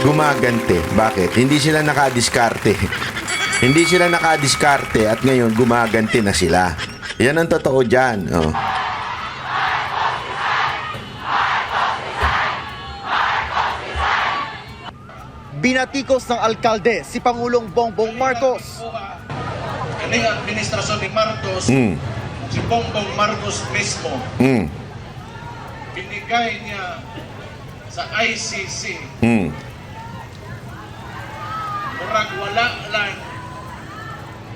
gumaganti. Bakit? Hindi sila nakadiskarte. Hindi sila nakadiskarte at ngayon gumaganti na sila. Yan ang totoo dyan. Oh. Binatikos ng alkalde si Pangulong Bongbong Marcos. Kaning administrasyon ni Marcos, si Bongbong Marcos mismo, binigay niya sa ICC. Murag wala lang,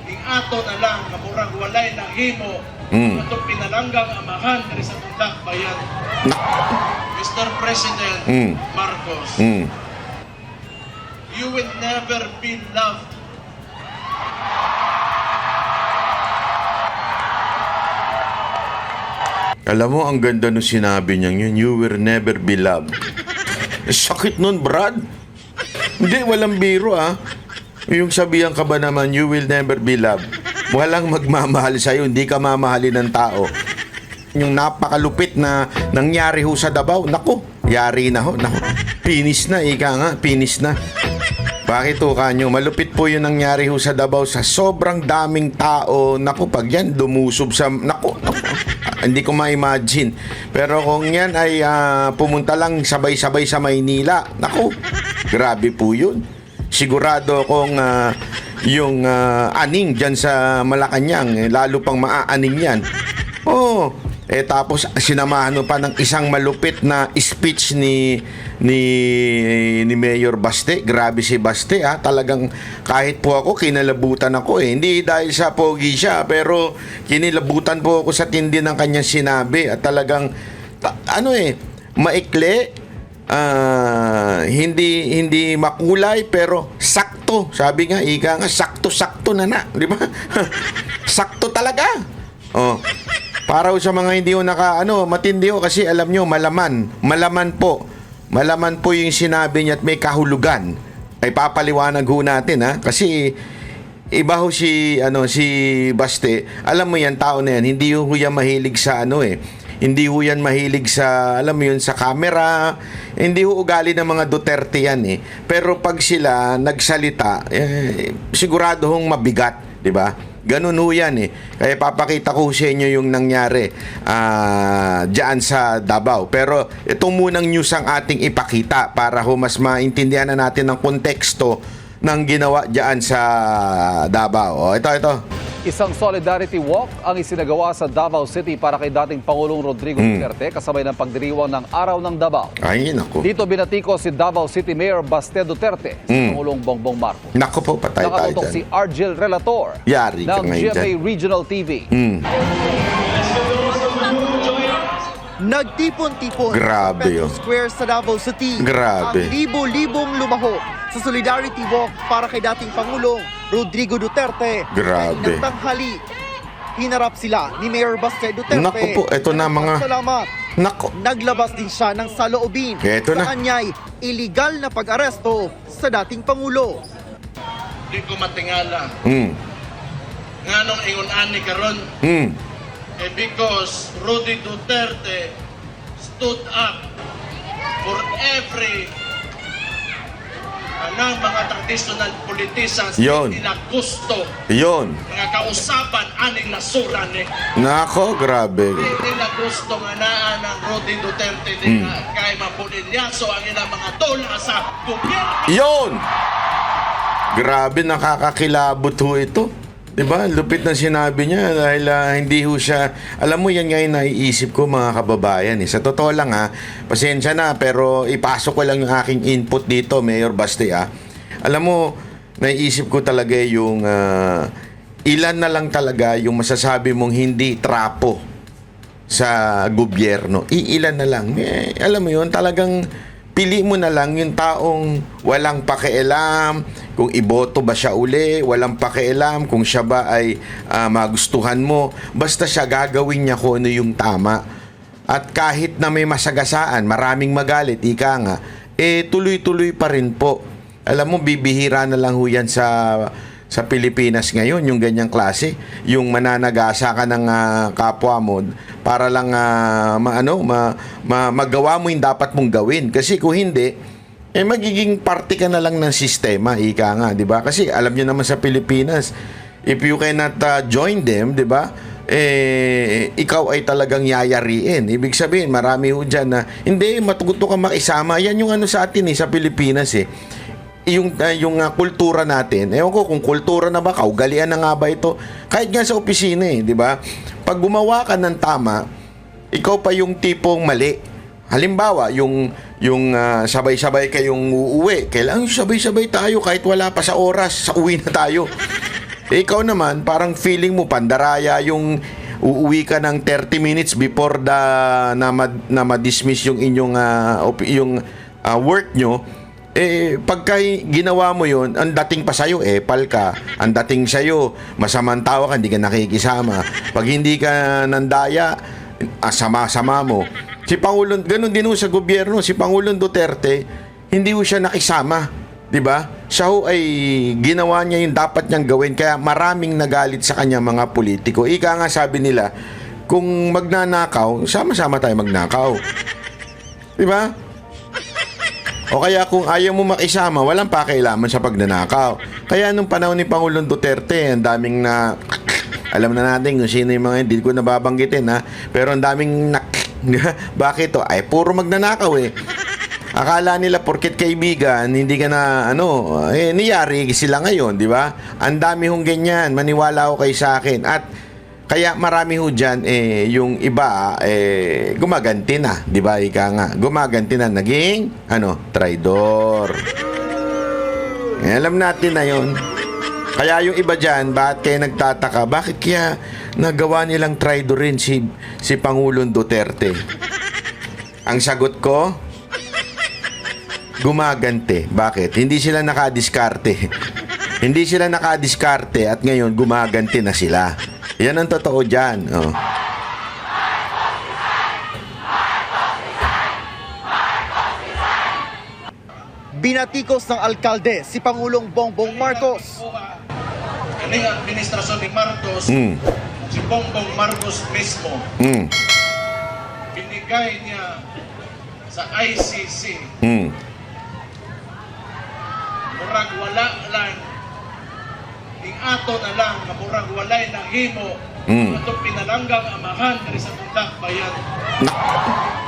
ning ato na lang, na murag walay nang himo, ito pinalanggang amahan dari sa tundak bayan. Mr. President Marcos, you will never be loved. Alam mo, ang ganda nung sinabi niya yun, you will never be loved. Sakit nun, Brad. Hindi, walang biro Yung sabihan ka ba naman, you will never be loved. Walang magmamahal sa'yo, hindi ka mamahalin ng tao. Yung napakalupit na nangyari ho sa Davao, naku, yari na ho. Naku, pinis na, ika nga, pinis na. Bakit ho kanyo? Malupit po yung nangyari ho sa Davao sa sobrang daming tao. Naku, pag yan dumusob sa... Naku. Hindi ko ma-imagine. Pero kung yan ay pumunta lang sabay-sabay sa Maynila, naku, grabe po yun. Sigurado kung yung aning dyan sa Malacanang, lalo pang maaaning yan. Oh, tapos sinamahan mo pa ng isang malupit na speech ni Mayor Baste. Grabe si Baste Talagang kahit po ako kinalabutan ako Hindi dahil sa pogi siya, pero kinilabutan po ako sa tindi ng kanyang sinabi at talagang maikli, hindi makulay pero sakto. Sabi nga, ika nga, sakto-sakto na, di ba? Sakto talaga. Oh. Para sa mga hindi matindi kasi alam nyo, malaman po yung sinabi niya at may kahulugan. Ay papaliwanag ho natin kasi iba ho si Baste. Alam mo yan, tao na yan, hindi ho yan mahilig sa hindi ho yan mahilig sa, alam mo yun, sa camera. Hindi ho ugali ng mga Duterte yan Pero pag sila nagsalita, sigurado hong mabigat, di ba? Ganun ho yan Kaya papakita ko sa inyo yung nangyari dyan sa Davao. Pero ito munang news ang ating ipakita para ho mas maintindihan na natin ang konteksto ng ginawa dyan sa Davao. Ito. Isang solidarity walk ang isinagawa sa Davao City para kay dating Pangulong Rodrigo Duterte kasabay ng pagdiriwang ng Araw ng Davao. Ay, naku. Dito binatiko si Davao City Mayor Baste Duterte sa Pangulong Bongbong Marcos. Naku po, patay tayo Nakatutok dyan. si Argel Relator Yari ka ng ngayon GMA dyan. Regional TV. Nagtipon-tipon Grabe, sa Petro Square sa Davao City. Grabe. Ang libo-libong lumaho sa Solidarity Walk para kay dating Pangulong Rodrigo Duterte. Grabe. Kaninang tanghali, hinarap sila ni Mayor Baste Duterte. Naku po, eto na mga... Salamat. Naku. Naglabas din siya ng saloobin Eto na. sa kanya'y illegal na pag-aresto sa dating Pangulo. Di ko matingala. Nga nung ingon ani karon, because Rudy Duterte stood up for every mga traditional politicians Yon. nila gusto Yun. mga kausapan aning nasuran Nako, grabe. nila gusto nga naa ng Rudy Duterte nila kay mapulilyaso ang ilang mga tula sa gobyerno. Yun! Grabe, nakakakilabot ho ito. Diba? Lupit na sinabi niya dahil hindi ho siya... Alam mo, yan ngayon naiisip ko mga kababayan. Sa totoo lang pasensya na, pero ipasok ko lang yung aking input dito, Mayor Baste. Alam mo, naiisip ko talaga yung ilan na lang talaga yung masasabi mong hindi trapo sa gobyerno. Iilan na lang. Alam mo yun, talagang... Pili mo na lang yung taong walang pakialam kung iboto ba siya uli, walang pakialam kung siya ba ay magustuhan mo. Basta siya gagawin niya kung ano yung tama. At kahit na may masagasaan, maraming magalit, ika nga, tuloy-tuloy pa rin po. Alam mo, bibihira na lang ho yan sa Pilipinas ngayon, yung ganyang klase. Yung mananagasa ka ng kapwa mo para lang magawa mo yung dapat mong gawin. Kasi kung hindi, magiging parte ka na lang ng sistema, ika nga, di ba? Kasi alam niyo naman sa Pilipinas, if you cannot join them, di ba? Ikaw ay talagang yayariin. Ibig sabihin, marami ho dyan na, hindi, matuto ka makisama. Yan yung ano sa atin sa Pilipinas yung kultura natin. Ewan ko kung kultura na ba, kaugalian na nga ba ito? Kahit nga sa opisina di ba? Pag gumawa ka ng tama, ikaw pa yung tipong mali. Halimbawa, yung sabay-sabay kayong uuwi. Kailangan sabay-sabay tayo kahit wala pa sa oras, sa uwi na tayo. Ikaw naman, parang feeling mo pandaraya yung uuwi ka ng 30 minutes before na ma-dismiss yung inyong work nyo. Pagka ginawa mo yun, ang dating pa sa'yo, pal ka. Ang dating sa'yo, masamang tao ka, hindi ka nakikisama. Pag hindi ka nandaya, sama-sama mo. Si Pangulong, ganun din sa gobyerno, si Pangulong Duterte, hindi ho siya nakisama, 'di ba? Siya ho ay ginawa niya yung dapat niyang gawin, kaya maraming nagalit sa kanya mga politiko. Ika nga sabi nila, kung magnanakaw, sama-sama tayo magnakaw. 'Di ba? O kaya kung ayaw mo makisama, walang pakialaman sa pagnanakaw. Kaya nung panahon ni Pangulong Duterte, ang daming alam na natin kung sino yung mga hindi ko nababanggitin pero ang daming bakit ay puro magnanakaw Akala nila porket kaibigan, hindi ka na niyari sila ngayon, di ba? Ang dami hong ganyan, maniwala ko kayo sa akin. At kaya marami ho dyan, yung iba, gumaganti na, di ba? Ika nga, gumaganti na, naging, traidor. Alam natin na yun. Kaya yung iba dyan, bakit kayo nagtataka? Bakit kaya nagawa nilang traidor rin si Pangulong Duterte? Ang sagot ko, gumaganti. Bakit? Hindi sila nakadiskarte. Hindi sila nakadiskarte at ngayon gumaganti na sila. Yan ang totoo dyan. Binatikos ng alkalde si Pangulong Bongbong Marcos. Kaning administrasyon ni Marcos, si Bongbong Marcos mismo, binigay niya sa ICC, murag wala lang, ing ato na lang, murag walay nang himo, itong pinalanggang amahan dari sa Tundak Bayan.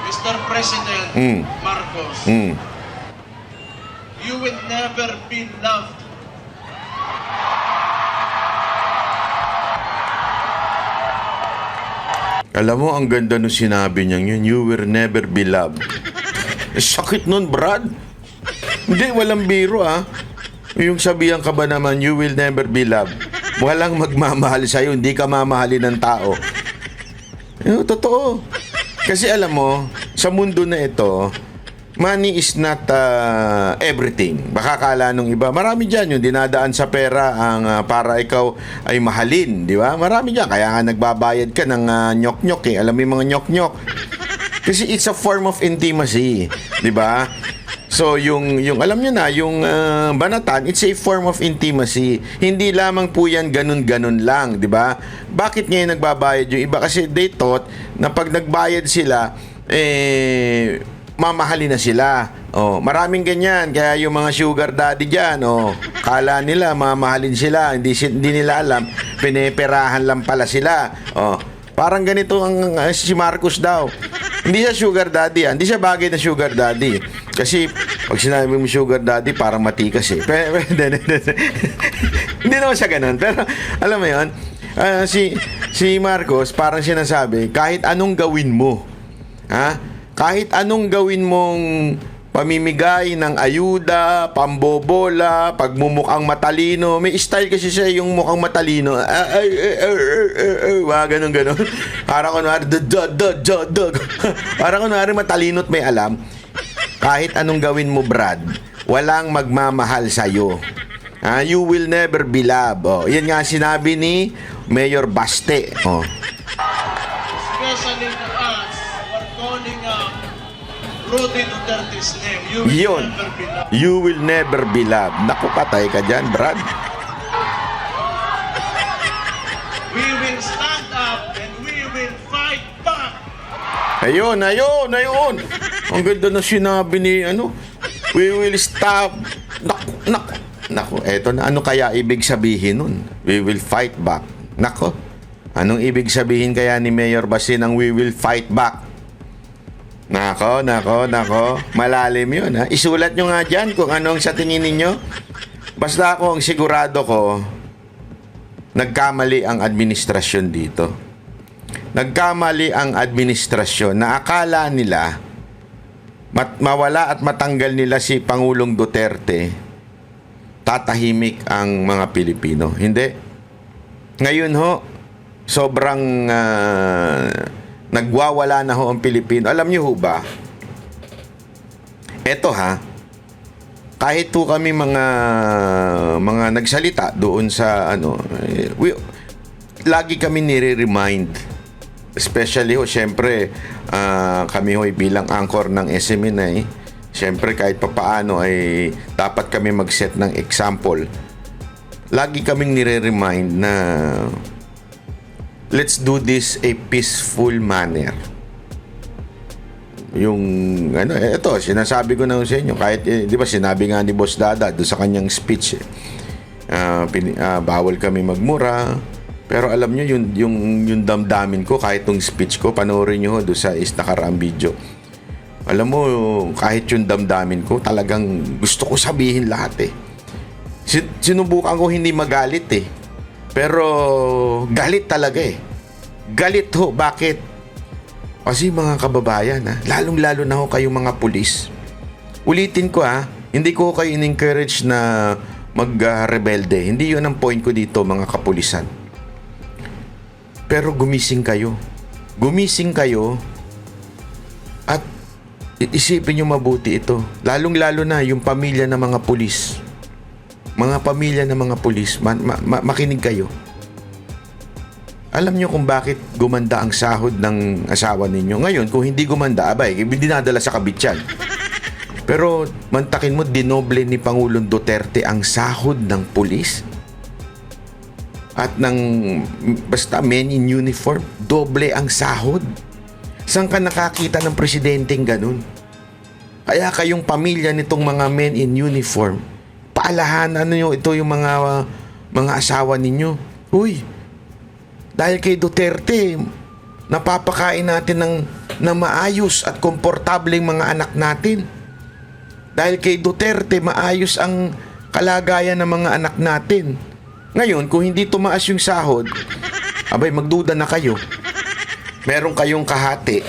Mr. President Marcos, you will never be loved. Alam mo, ang ganda nung sinabi niya yun, you will never be loved. Sakit nun, Brad. Hindi, walang biro Yung sabihan ka ba naman, you will never be loved. Walang magmamahal sa'yo, hindi ka mamahalin ng tao. Totoo. Kasi alam mo, sa mundo na ito, money is not everything. Baka kala nung iba, marami dyan yung dinadaan sa pera para ikaw ay mahalin, di ba? Marami dyan. Kaya nga nagbabayad ka ng nyok-nyok Alam mo yung mga nyok-nyok? Kasi it's a form of intimacy, di ba? So, yung alam nyo na, yung banatan, it's a form of intimacy. Hindi lamang po yan ganun-ganun lang, di ba? Bakit ngayon nagbabayad yung iba? Kasi they thought na pag nagbayad sila, mamahalin na sila. Maraming ganyan. Kaya yung mga sugar daddy dyan, kala nila mamahalin sila. Hindi nila alam, pineperahan lang pala sila. Parang ganito ang si Marcos daw. Hindi siya sugar daddy. Hindi siya bagay na sugar daddy. Kasi pag sinabi mo sugar daddy, parang matikas Hindi naman siya ganun. Pero alam mo yun, si Marcos parang sinasabi, kahit anong gawin mo, kahit anong gawin mong pamimigay ng ayuda, pambobola, pagmumukhang matalino, may style kasi siya yung mukhang matalino. Ganun. Parang kunwari, parang kunwari matalino't may alam. Kahit anong gawin mo, Brad, walang magmamahal sa'yo. You will never be loved. Yan nga sinabi ni Mayor Baste. Especially to us, we're calling Rudy Duterte's name. You will never be loved. You will never be loved. Naku, patay ka dyan, Brad. We will stand up and we will fight back. Ayun. Ang ganda na sinabi ni We will stop. Naku, eto na. Ano kaya ibig sabihin nun? We will fight back. Nako, anong ibig sabihin kaya ni Mayor Basin ang we will fight back? Nako. Malalim yun, ha? Isulat nyo nga dyan kung anong sa tingin ninyo. Basta ako ang sigurado ko, nagkamali ang administrasyon dito. Nagkamali ang administrasyon na akala nila mawala at matanggal nila si Pangulong Duterte, tatahimik ang mga Pilipino. Hindi. Ngayon ho, sobrang nagwawala na ho ang Pilipino. Alam niyo ho ba? Eto ha, kahit po kami mga nagsalita doon sa lagi kami nire-remind. Especially ho, syempre, kami ho bilang anchor ng SMNI, syempre kahit papaano ay dapat kami mag-set ng example. Lagi kaming nire-remind na let's do this a peaceful manner. Yung ito, sinasabi ko na sa inyo, kahit di ba sinabi nga ni Boss Dada doon sa kanyang speech, bawal kami magmura. Pero alam nyo, yung damdamin ko, kahit yung speech ko, panoorin nyo doon sa nakaraang video. Alam mo, kahit yung damdamin ko, talagang gusto ko sabihin lahat eh. Sinubukan ko hindi magalit eh. Pero galit talaga eh. Galit ho. Bakit? Kasi mga kababayan, lalong-lalo na ho kayong mga pulis. Ulitin ko hindi ko kayo in-encourage na mag-rebelde. Hindi yun ang point ko dito, mga kapulisan. Pero gumising kayo. Gumising kayo at isipin nyo mabuti ito. Lalong-lalo na yung pamilya ng mga pulis. Mga pamilya ng mga pulis, makinig kayo. Alam nyo kung bakit gumanda ang sahod ng asawa ninyo. Ngayon, kung hindi gumanda, dinadala sa kabit yan. Pero mantakin mo, dinoble ni Pangulong Duterte ang sahod ng pulis. At basta men in uniform, doble ang sahod. Saan ka nakakita ng presidenteng ganun? Kaya kayong pamilya nitong mga men in uniform, paalahanan nyo ito yung mga asawa ninyo. Uy, dahil kay Duterte, napapakain natin ng maayos at komportableng mga anak natin. Dahil kay Duterte, maayos ang kalagayan ng mga anak natin. Ngayon, kung hindi tumaas yung sahod, magduda na kayo. Meron kayong kahati.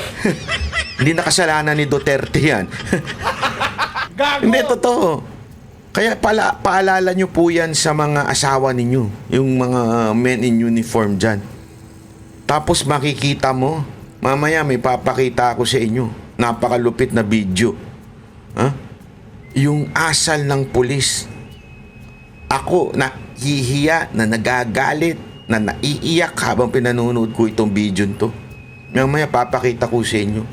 Hindi na kasalanan ni Duterte yan. Hindi, totoo. Kaya paalala nyo po yan sa mga asawa ninyo. Yung mga men in uniform dyan. Tapos makikita mo, mamaya may papakita ako sa inyo. Napakalupit na video. Yung asal ng pulis. Ako, nahihiya, na nagagalit, na naiiyak habang pinanonood ko itong video to. Mamaya papakita ko sa inyo.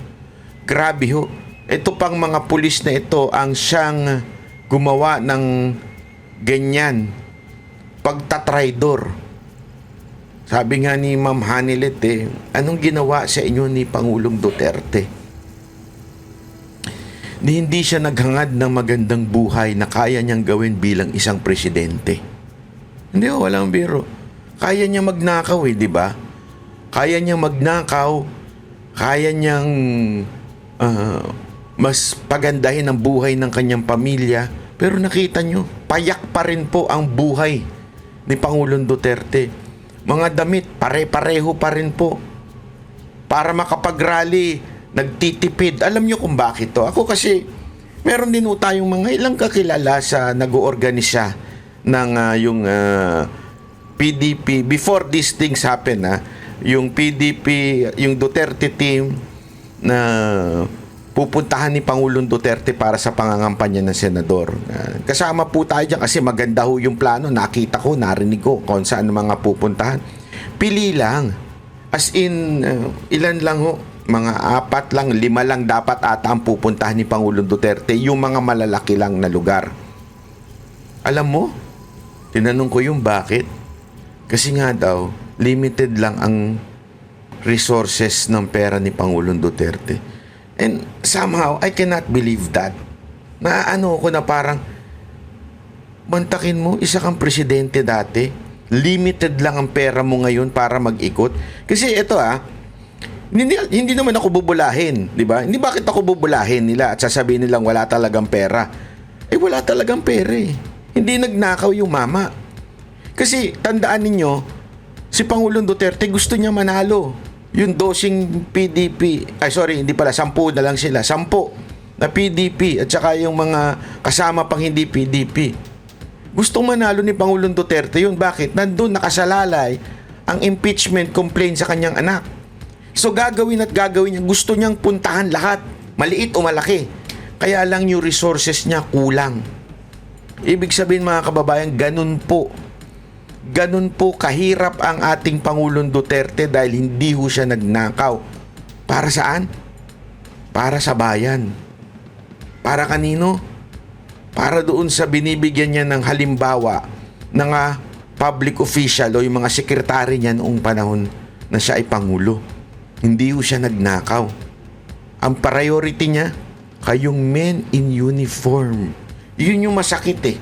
Grabe ho. Ito pang mga pulis na ito ang siyang gumawa ng ganyan. Pagtatraidor. Sabi nga ni Ma'am Hanilet anong ginawa sa inyo ni Pangulong Duterte? Hindi siya naghangad ng magandang buhay na kaya niyang gawin bilang isang presidente. Hindi walang biro. Kaya niya magnakaw di ba? Kaya niyang magnakaw, kaya niyang mas pagandahin ang buhay ng kanyang pamilya. Pero nakita nyo, payak pa rin po ang buhay ni Pangulong Duterte. Mga damit, pare-pareho pa rin po. Para makapag-rally, nagtitipid. Alam nyo kung bakit to? Ako kasi, meron din tayong mga ilang kakilala sa nag-oorganisa ng yung PDP. Before these things happen, yung PDP, yung Duterte team na pupuntahan ni Pangulong Duterte para sa pangangampanya ng senador. Kasama po tayo dyan kasi maganda ho yung plano. Nakita ko, narinig ko kung saan mga pupuntahan. Pili lang. As in, ilan lang ho. Mga 4 lang, 5 lang dapat ata ang pupuntahan ni Pangulong Duterte. Yung mga malalaki lang na lugar. Alam mo, tinanong ko yung bakit. Kasi nga daw, limited lang ang resources ng pera ni Pangulong Duterte. And somehow, I cannot believe that. Naaano ko na parang, mantakin mo, isa kang presidente dati, limited lang ang pera mo ngayon para mag-ikot. Kasi ito hindi naman ako bubulahin, di ba? Hindi bakit ako bubulahin nila at sasabihin nilang wala talagang pera. Eh wala talagang pera eh. Hindi nagnakaw yung mama. Kasi tandaan ninyo, si Pangulong Duterte gusto niya manalo. Yung dosing PDP, hindi pala, 10 na lang sila. 10 na PDP at saka yung mga kasama pang hindi PDP. Gustong manalo ni Pangulong Duterte yun. Bakit? Nandun nakasalalay ang impeachment complaint sa kanyang anak. So gagawin niya. Gusto niyang puntahan lahat. Maliit o malaki. Kaya lang yung resources niya kulang. Ibig sabihin mga kababayan, ganun po kahirap ang ating Pangulong Duterte dahil hindi ho siya nagnakaw. Para saan? Para sa bayan. Para kanino? Para doon sa binibigyan niya ng halimbawa ng public official o yung mga sekretary niya noong panahon na siya ay Pangulo. Hindi ho siya nagnakaw. Ang priority niya, kayong men in uniform. Yun yung masakit eh.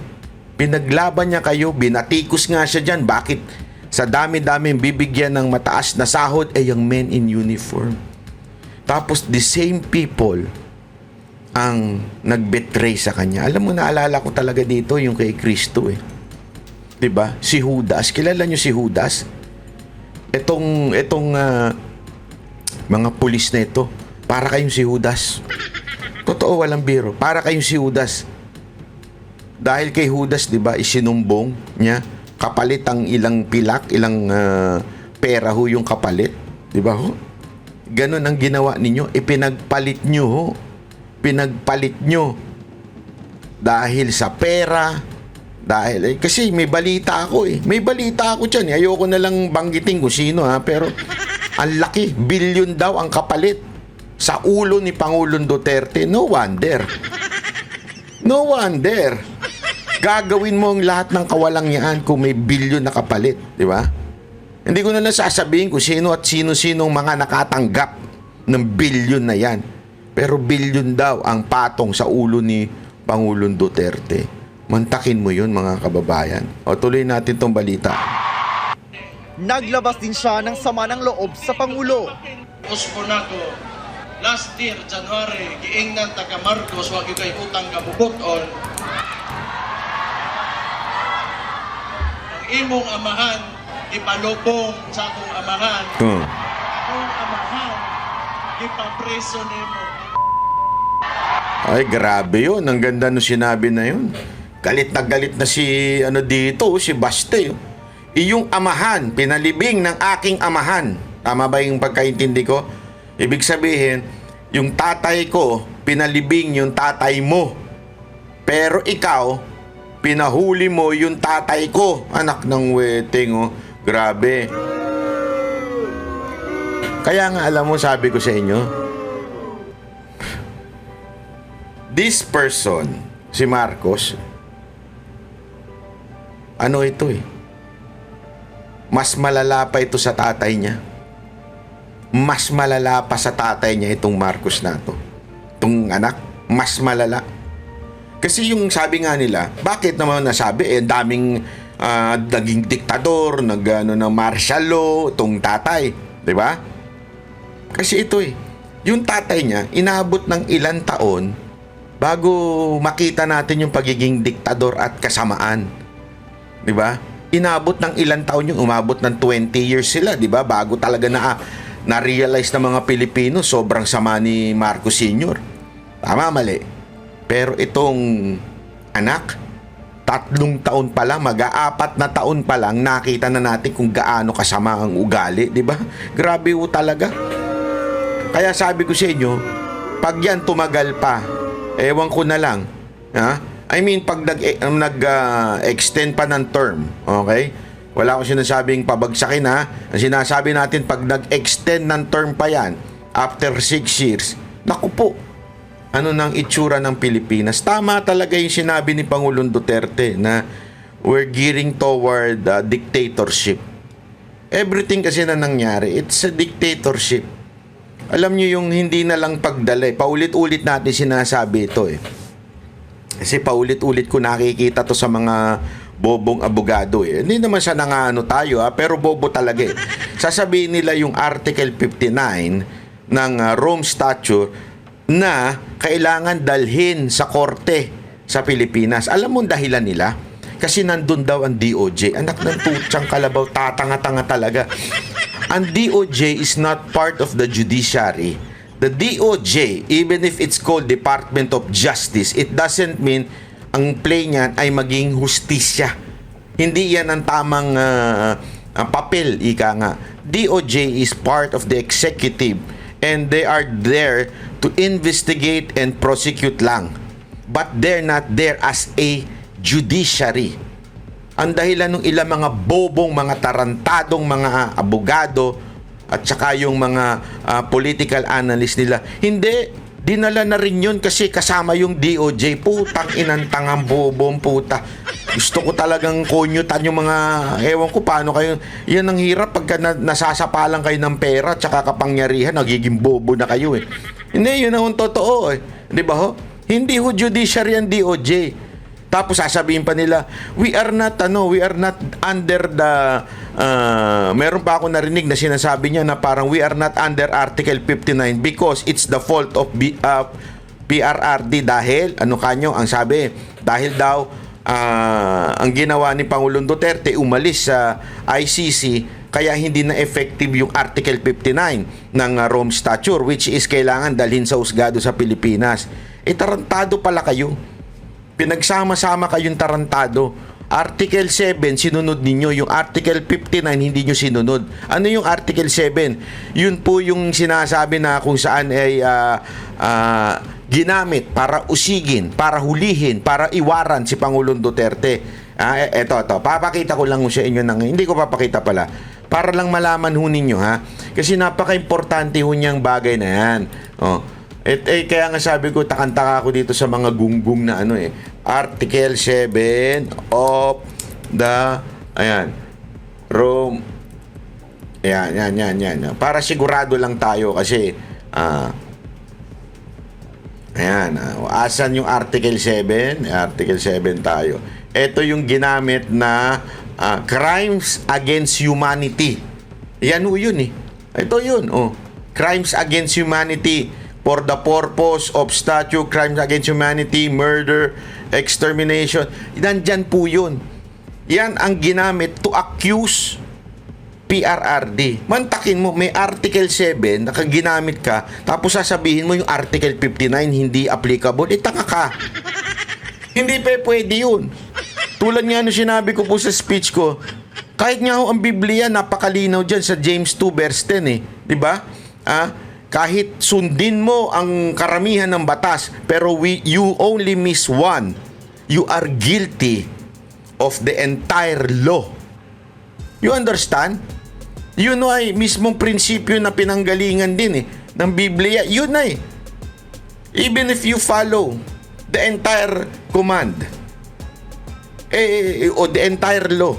Pinaglaban niya kayo, binatikos nga siya dyan. Bakit sa dami-dami bibigyan ng mataas na sahod ay yung men in uniform? Tapos the same people ang nag-betray sa kanya. Alam mo, naalala ko talaga dito yung kay Kristo eh. 'Di ba? Si Judas, kilala niyo si Judas? Etong mga pulis na ito, para kayong si Judas. Totoo, walang biro. Para kayong si Judas. Dahil kay Judas, 'di ba, isinumbong niya, kapalit ang ilang pilak, ilang pera ho yung kapalit, 'di ba ho? Ganun ang ginawa ninyo, ipinagpalit niyo ho. Pinagpalit nyo dahil sa pera, kasi may balita ako eh. May balita ako dyan eh. Ayoko na lang banggitin kung sino pero ang laki, billion daw ang kapalit sa ulo ni Pangulong Duterte. No wonder. Gagawin mo ang lahat ng kawalangyaan kung may billion na kapalit, di ba? Hindi ko na lang sasabihin kung sino at sino-sinong mga nakatanggap ng billion na yan. Pero billion daw ang patong sa ulo ni Pangulong Duterte. Mantakin mo yun mga kababayan. O tuloy natin tong balita. Naglabas din siya ng sama ng loob sa Pangulo. Usponato, last year, January, giingnan taga Marcos, wag yung kay utang kabubuton. Ang imong amahan, ipalubong sa akong amahan. Akong amahan, ipapreso nimo. Ay, grabe yun. Ang ganda nung sinabi na yun. Galit na si si Baste. Iyong amahan, pinalibing ng aking amahan. Tama ba yung pagkaintindi ko? Ibig sabihin, yung tatay ko, pinalibing yung tatay mo. Pero ikaw, pinahuli mo yung tatay ko. Anak ng weting, Grabe. Kaya nga, alam mo, sabi ko sa inyo, this person, si Marcos, ito mas malala pa ito sa tatay niya. Mas malala pa sa tatay niya itong Marcos na to. Itong anak, mas malala. Kasi yung sabi nga nila, bakit naman nasabi, daming naging diktador, ng martial law, itong tatay. Di ba? Kasi ito yung tatay niya, inaabot ng ilang taon bago makita natin yung pagiging diktador at kasamaan. 'Di ba? Inabot ng ilang taon yung umabot ng 20 years sila, 'di ba? Bago talaga na-realize ng mga Pilipino sobrang sama ni Marcos Sr. Tama, mali. Pero itong anak, 3 taon pa lang, mag-4 na taon pa lang, nakita na natin kung gaano kasama ang ugali, 'di ba? Grabe ho talaga. Kaya sabi ko sa inyo, pag yan tumagal pa, ewan ko na lang. I mean, pag nag-extend pa ng term, okay? Wala akong sinasabing pabagsakin Ang sinasabi natin, pag nag-extend ng term pa yan, after 6 years, naku po, ano nang itsura ng Pilipinas? Tama talaga yung sinabi ni Pangulong Duterte na we're gearing toward dictatorship. Everything kasi na nangyari, it's a dictatorship. Alam nyo yung hindi na lang pagdala. Paulit-ulit natin sinasabi ito Kasi paulit-ulit ko nakikita to sa mga bobong abogado eh. Hindi naman siya nangaano tayo pero bobo talaga eh. Sasabihin nila yung Article 59 ng Rome Statute na kailangan dalhin sa korte sa Pilipinas. Alam mo dahilan nila? Kasi nandun daw ang DOJ. Anak ng tutsang kalabaw, tatanga-tanga talaga. Ang DOJ is not part of the judiciary. The DOJ, even if it's called Department of Justice, it doesn't mean ang play niyan ay maging hustisya. Hindi yan ang tamang papel, ika nga. DOJ is part of the executive and they are there to investigate and prosecute lang. But they're not there as a judiciary. Ang dahilan ng ilang mga bobong, mga tarantadong mga abogado at saka yung mga political analyst nila, hindi, dinala na rin yun kasi kasama yung DOJ. Putang inantangang bobong puta. Gusto ko talagang konyutan yung mga, ewan ko paano kayo, yan ang hirap pagka nasasapalan kayo ng pera at saka kapangyarihan, nagiging bobo na kayo eh. Hindi, yun ang totoo eh. Di ba ho? Hindi ho judiciary ang DOJ. Tapos sasabihin pa nila, we are not under the meron pa ako narinig na sinasabi niya na parang we are not under Article 59 because it's the fault of PRRD dahil ano kanyo ang sabi dahil daw ang ginawa ni Pangulong Duterte umalis sa ICC kaya hindi na effective yung Article 59 ng Rome Statute which is kailangan dalhin sa husgado sa Pilipinas. Tarantado pala kayo. Pinagsama-sama kayong tarantado. Article 7, sinunod ninyo. Yung Article 59, hindi nyo sinunod. Ano yung Article 7? Yun po yung sinasabi na kung saan ay ginamit para usigin, para hulihin, para iwaran si Pangulong Duterte. Eto. Papakita ko lang sa inyo. Hindi ko papakita pala. Para lang malaman ho ninyo, ha? Kasi napaka-importante ho niyang bagay na yan. Kaya nga sabi ko, takantaka ako dito sa mga gunggong na ano eh. Article 7 of the, Rome. Yan. Para sigurado lang tayo kasi, asan yung Article 7? Article 7 tayo. Ito yung ginamit na crimes against humanity. Yan ho yun eh. Ito yun, crimes against humanity. For the purpose of statute, crimes against humanity, murder, extermination. Nandyan po yun. Yan ang ginamit to accuse PRRD. Mantakin mo, may Article 7 na ginamit ka, tapos sasabihin mo yung Article 59 hindi applicable. Tanga ka. Hindi pa pwede yun. Tulad nga nung sinabi ko po sa speech ko, kahit nga ang Biblia, napakalinaw dyan sa James 2 verse 10 eh. Diba? Kahit sundin mo ang karamihan ng batas, pero you only miss one, you are guilty of the entire law. You understand? Yun ay mismong prinsipyo na pinanggalingan din ng Biblia. Yun ay. Even if you follow the entire command, o the entire law,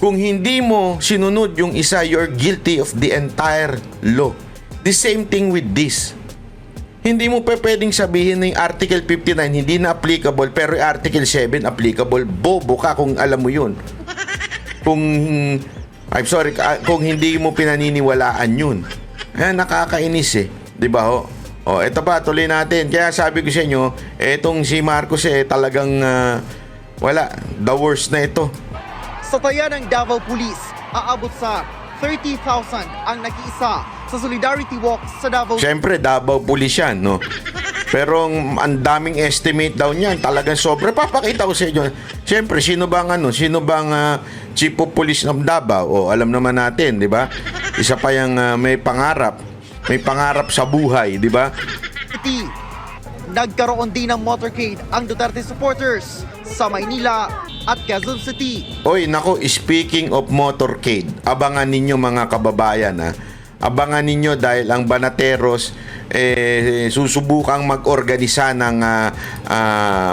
kung hindi mo sinunod yung isa, you're guilty of the entire law. The same thing with this. Hindi mo pa pwedeng sabihin na yung Article 59 hindi na applicable pero yung Article 7 applicable. Bobo ka kung alam mo yun. Kung hindi mo pinaniniwalaan yun. Nakakainis eh. Diba ho? Ito pa, tuloy natin. Kaya sabi ko sa inyo, etong si Marcos talagang wala. The worst na ito. Sa taya ng Davao Police, aabot sa 30,000 ang nag-iisa sa Solidarity Walk sa Davao. Siyempre, Davao Police yan, no? Pero ang daming estimate daw niyan, talagang sobra. Papakita ko sa inyo. Siyempre, sino bang Chief of Police ng Davao? Alam naman natin, di ba? Isa pa yung may pangarap sa buhay, di ba? Nagkaroon din ng motorcade ang Duterte supporters sa Maynila at Quezon City. Speaking of motorcade, abangan ninyo mga kababayan, abangan ninyo dahil ang Banateros susubukang mag-organisa ng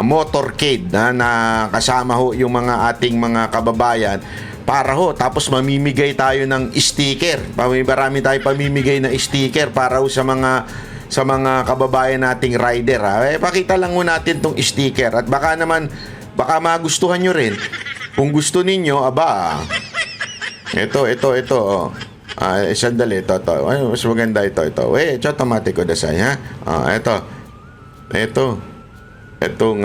motorcade na kasama ho yung mga ating mga kababayan para tapos mamimigay tayo ng sticker. Marami tayo pamimigay na sticker para sa mga sa mga kababayan nating rider, ha. Pakita lang ho natin tong sticker at baka baka magustuhan nyo rin. Kung gusto ninyo, aba, ito, oh. Sandali, ito. Ay, mas maganda ito. Wait, automatic ko dasay, ha? Ito. Itong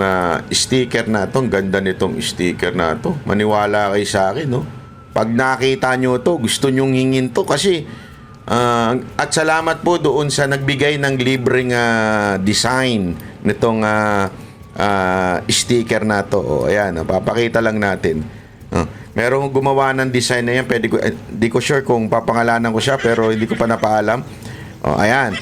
sticker na ito. Ang ganda nitong sticker na ito. Maniwala kayo sa akin, no? Pag nakita nyo ito, gusto nyong hingin to kasi at salamat po doon sa nagbigay ng libreng design nitong sticker na to. Ayan, papakita lang natin. Merong gumawa ng design na yan. Di ko sure kung papangalanan ko siya pero hindi ko pa napaalam. Ayan.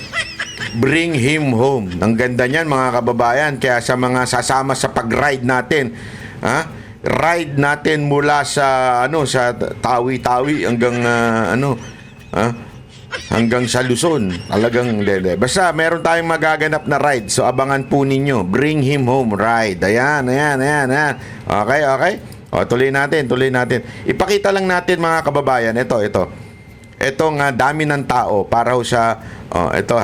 Bring him home. Ang ganda niyan mga kababayan. Kaya sa mga sasama sa pag-ride natin, ride natin mula sa sa Tawi-Tawi hanggang hanggang sa Luzon. Talagang basta meron tayong magaganap na ride. So abangan po ninyo. Bring him home ride. Ayan. Okay. Tuloy natin. Ipakita lang natin mga kababayan. Ito. Itong dami ng tao para ho sa ito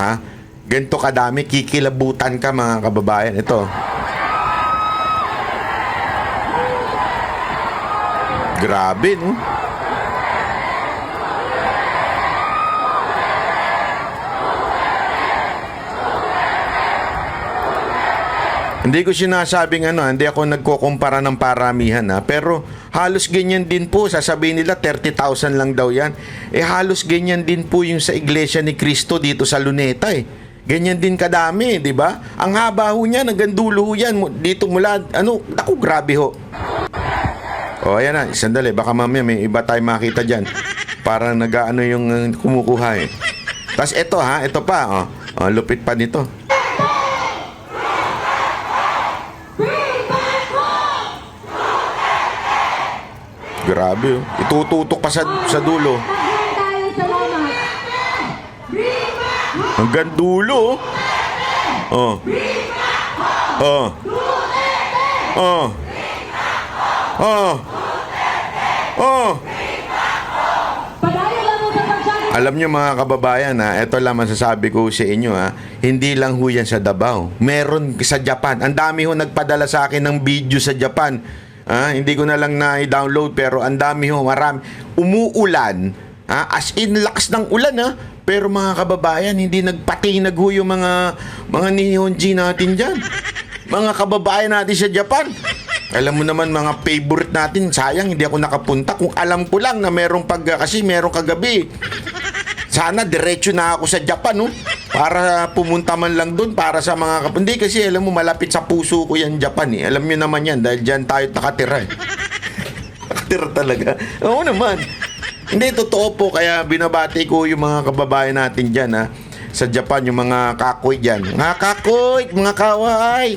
ganito kadami, kikilabutan ka mga kababayan. Ito. Grabe, no? Hindi ko sinasabing hindi ako nagkukumpara ng paramihan pero halos ganyan din po, sasabihin nila 30,000 lang daw yan. Halos ganyan din po yung sa Iglesia ni Cristo dito sa Luneta Ganyan din kadami, di ba? Ang haba ho niyan, hanggang dulo ho yan. Dito mula, naku, grabe ho. Ayan na, sandali, baka mamaya may iba tayo makita dyan. Parang yung kumukuha Tapos ito pa, lupit pa nito. Grabe, itututok pa sa dulo. Hanggang dulo. Alam nyo mga kababayan ito lang masasabi ko sa inyo hindi lang ho yan sa Davao. Meron sa Japan. Ang dami ho nagpadala sa akin ng video sa Japan. Hindi ko na lang na-download pero ang dami ho, marami. Umuulan, as in lakas ng ulan pero mga kababayan, hindi nagpatinag ho yung mga Nihonji natin dyan. Mga kababayan natin sa Japan. Alam mo naman mga favorite natin, sayang hindi ako nakapunta. Kung alam ko lang na kasi merong kagabi. Sana diretso na ako sa Japan, para pumunta man lang doon para sa mga hindi kasi alam mo malapit sa puso ko yan Japan Alam niyo naman yan dahil diyan tayo nakatira Nakatira talaga. Oo naman. Hindi totoo po kaya binabati ko yung mga kababayan natin diyan sa Japan yung mga kakoy diyan. Mga kakoy, mga kaway.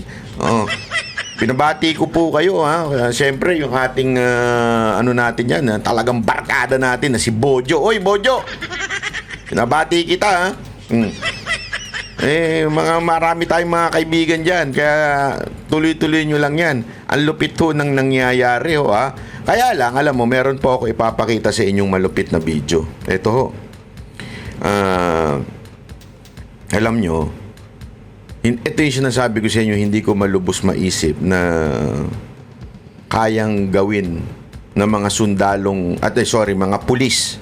Binabati ko po kayo Siyempre yung ating natin yan talagang barkada natin na si Bojo. Oy Bojo. Binabati kita marami tayong mga kaibigan dyan. Kaya tuloy-tuloy nyo lang yan. Ang lupit ho ng nangyayari Kaya lang, alam mo, meron po ako ipapakita sa inyong malupit na video. Ito ho. Alam nyo, ito yung sinasabi ko sa inyo, hindi ko malubos maisip na kayang gawin ng mga sundalong, mga pulis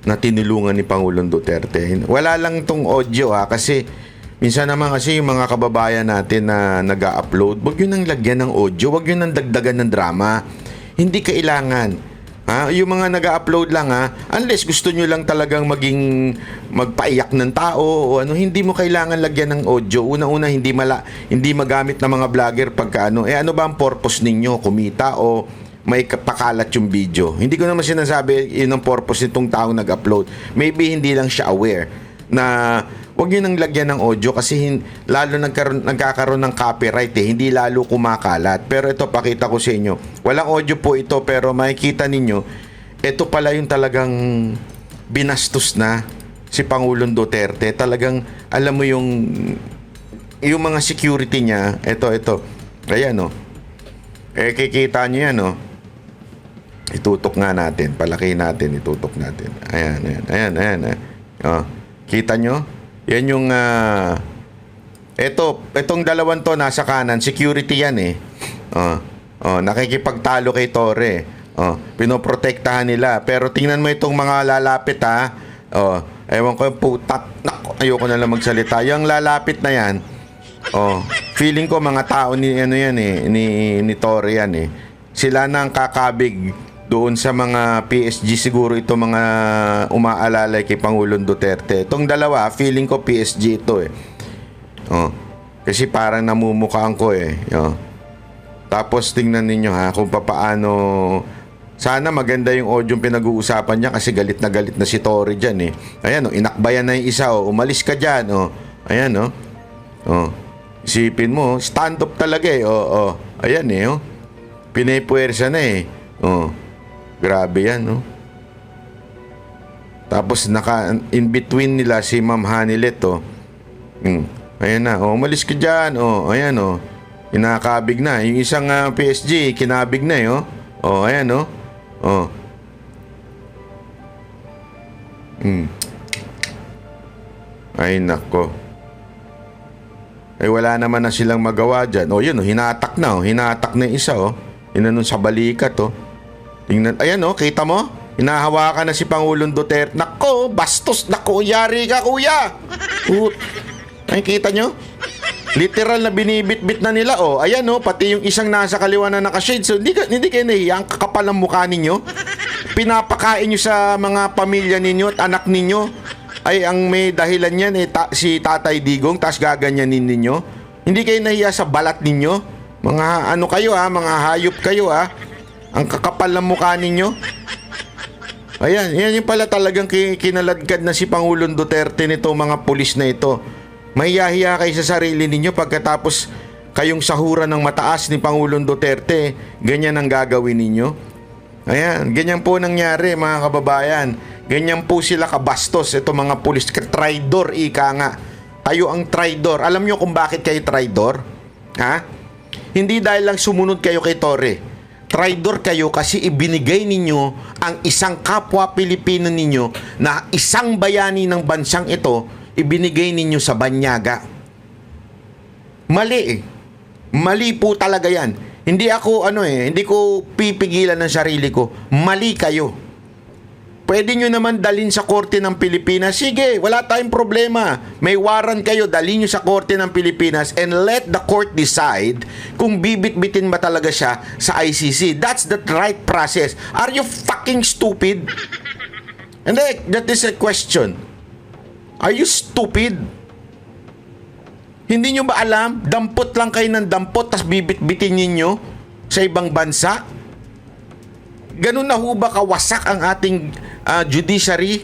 na tinulungan ni Pangulong Duterte. Wala lang tong audio kasi minsan naman kasi yung mga kababayan natin na nag-upload, wag yun nang lagyan ng audio, wag yun nang dagdagan ng drama. Hindi kailangan. Yung mga nag-upload lang unless gusto nyo lang talagang magpaiyak ng tao o hindi mo kailangan lagyan ng audio. Una-una hindi magamit ng mga vlogger pagka ano ba ang purpose ninyo? Kumita o may pakalat yung video? Hindi ko naman sinasabi yun ang purpose nitong taong nag-upload. Maybe hindi lang siya aware na wag nyo nang lagyan ng audio kasi lalo nagkakaroon ng copyright hindi lalo kumakalat. Pero ito pakita ko sa inyo, walang audio po ito pero makikita ninyo ito pala yung talagang binastos na si Pangulong Duterte. Talagang alam mo yung mga security niya, ito ayan kikita nyo yan itutok nga natin, palaki natin, itutok natin, ayan kita nyo Yan yung etong dalawang to nasa kanan, security yan eh. Nakikipagtalo kay Torre. Pinoprotektahan nila. Pero tingnan mo itong mga lalapit ha. Ewan ko yung putak. Nako, ayoko na lang magsalita. Yung lalapit na yan, feeling ko mga tao ni ano yan eh, ni Torre yan eh. Sila na ang kakabig doon sa mga PSG siguro ito mga umaalalay kay Pangulong Duterte. Itong dalawa, feeling ko PSG ito eh. Kasi parang namumukhaan ko eh. Tapos tingnan ninyo ha kung paano. Sana maganda yung audio pinag-uusapan niya kasi galit na si Torre dyan eh. Ayan inakbayan na yung isa umalis ka dyan Ayan isipin mo, stand up talaga eh. Ayan eh Pinipuwersa na eh. Grabe yan Tapos in between nila si Ma'am Hanilet Ayan na, umalis ka dyan ayan inakabig na. Yung isang PSG, kinabig na eh ayan Ay nako. Wala naman na silang magawa dyan. Yun hinatak na hinatak na yung isa inanon sa balikat Tingnan, ayan kita mo? Hinahawakan na si Pangulong Duterte. Nako, bastos, nako, yari ka kuya. Ay, kita nyo? Literal na binibit-bit na nila ayan pati yung isang nasa kaliwa na naka-shade. So hindi kayo nahiya, ang kakapal ng mukha ninyo. Pinapakain nyo sa mga pamilya ninyo at anak ninyo. Ay ang may dahilan yan si Tatay Digong, tas gaganyanin ninyo. Hindi kayo nahiya sa balat ninyo. Mga ano kayo mga hayop kayo Ang kakapal ng mukha ninyo. Ayan, yan yung pala talagang kinaladkad na si Pangulong Duterte nito mga pulis na ito. Mahiyahiya kayo sa sarili ninyo pagkatapos kayong sahuran ng mataas ni Pangulong Duterte. Ganyan ang gagawin ninyo. Ayan, ganyan po nangyari mga kababayan. Ganyan po sila kabastos. Ito mga pulis, traidor ika nga. Kayo ang traidor. Alam nyo kung bakit kayo traidor? Hindi dahil lang sumunod kayo kay Torre. Traidor kayo kasi ibinigay ninyo ang isang kapwa Pilipino ninyo na isang bayani ng bansang ito, ibinigay ninyo sa banyaga. Mali Mali po talaga yan. Hindi ako hindi ko pipigilan ng sarili ko. Mali kayo. Pwede nyo naman dalhin sa Korte ng Pilipinas. Sige, wala tayong problema. May warrant kayo, dalhin nyo sa Korte ng Pilipinas and let the court decide kung bibit-bitin ba talaga siya sa ICC. That's the right process. Are you fucking stupid? Hindi, that is a question. Are you stupid? Hindi nyo ba alam? Dampot lang kayo ng dampot tas bibit-bitin ninyo sa ibang bansa? Ganun na ho ba kawasak ang ating judiciary?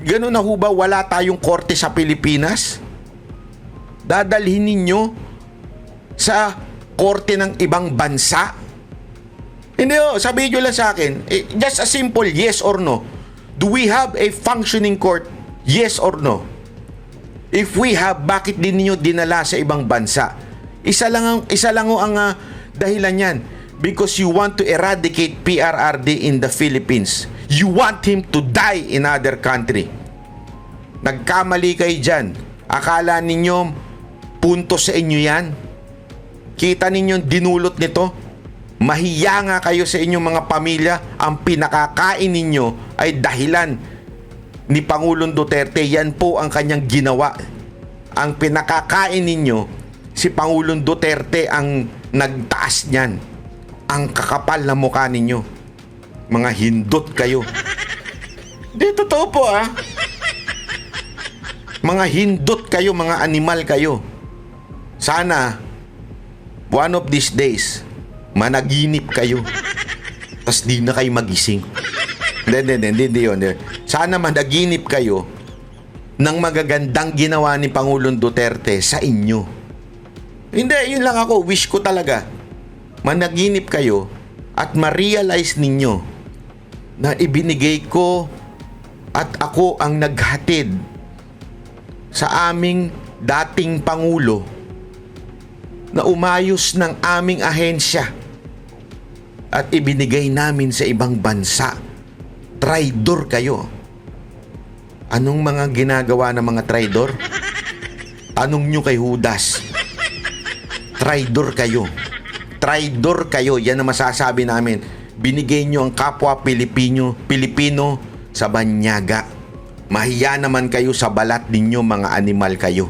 Ganun na ho ba wala tayong korte sa Pilipinas? Dadalhin ninyo sa korte ng ibang bansa? Hindi sabihin nyo lang sa akin, just a simple yes or no. Do we have a functioning court? Yes or no? If we have, bakit din niyo dinala sa ibang bansa? Isa lang ang dahilan yan. Because you want to eradicate PRRD in the Philippines. You want him to die in other country. Nagkamali kayo dyan. Akala ninyo punto sa inyo yan? Kita ninyo dinulot nito? Mahiya nga kayo sa inyong mga pamilya. Ang pinakakain ninyo ay dahilan ni Pangulong Duterte. Yan po ang kanyang ginawa. Ang pinakakain ninyo, si Pangulong Duterte ang nagtaas niyan. Ang kakapal na mukha ninyo. Mga hindot kayo. Di, totoo po Mga hindot kayo, mga animal kayo. Sana, one of these days, managinip kayo. Tas di na kayo magising. Hindi yun. Sana managinip kayo ng magagandang ginawa ni Pangulong Duterte sa inyo. Hindi, yun lang ako. Wish ko talaga. Managinip kayo at ma-realize ninyo na ibinigay ko at ako ang naghatid sa aming dating Pangulo na umayos ng aming ahensya at ibinigay namin sa ibang bansa. Traidor kayo. Anong mga ginagawa ng mga traidor? Tanong nyo kay Judas. Traidor kayo. Traidor kayo. Yan ang masasabi namin. Binigay nyo ang kapwa Pilipino sa banyaga. Mahiya naman kayo sa balat ninyo, mga animal kayo.